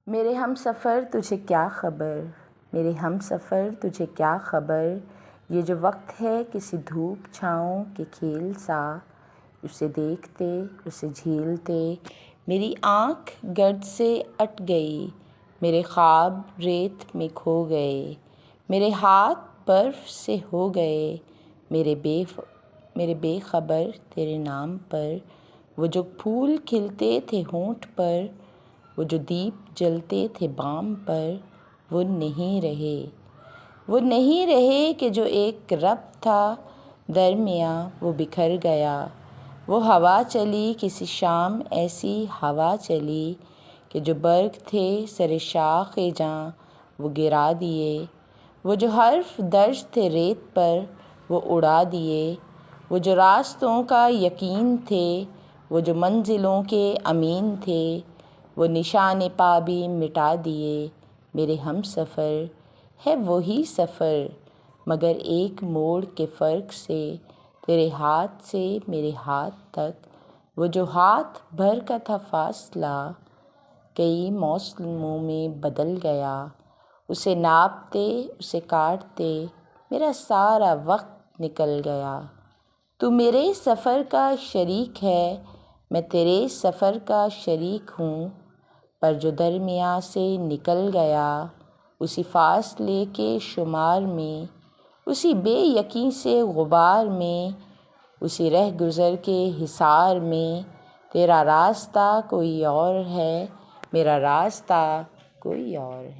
میرے ہم سفر تجھے کیا خبر، میرے ہم سفر تجھے کیا خبر، یہ جو وقت ہے کسی دھوپ چھاؤں کے کھیل سا، اسے دیکھتے اسے جھیلتے میری آنکھ گرد سے اٹ گئی، میرے خواب ریت میں کھو گئے، میرے ہاتھ برف سے ہو گئے، میرے بے خبر تیرے نام پر، وہ جو پھول کھلتے تھے ہونٹ پر، وہ جو دیپ جلتے تھے بام پر، وہ نہیں رہے کہ جو ایک ربط تھا درمیاں وہ بکھر گیا، وہ ہوا چلی کسی شام ایسی ہوا چلی کہ جو برگ تھے سر شاخ جاں وہ گرا دیے، وہ جو حرف درج تھے ریت پر وہ اڑا دیے، وہ جو راستوں کا یقین تھے، وہ جو منزلوں کے امین تھے، وہ نشان پا بھی مٹا دیے، میرے ہم سفر ہے وہی سفر مگر ایک موڑ کے فرق سے، تیرے ہاتھ سے میرے ہاتھ تک وہ جو ہاتھ بھر کا تھا فاصلہ، کئی موسموں میں بدل گیا، اسے ناپتے اسے کاٹتے میرا سارا وقت نکل گیا، تو میرے سفر کا شریک ہے میں تیرے سفر کا شریک ہوں، پر جو درمیاں سے نکل گیا اسی فاصلے کے شمار میں، اسی بے یقیں سے غبار میں، اسی رہ گزر کے حصار میں، تیرا راستہ کوئی اور ہے میرا راستہ کوئی اور ہے۔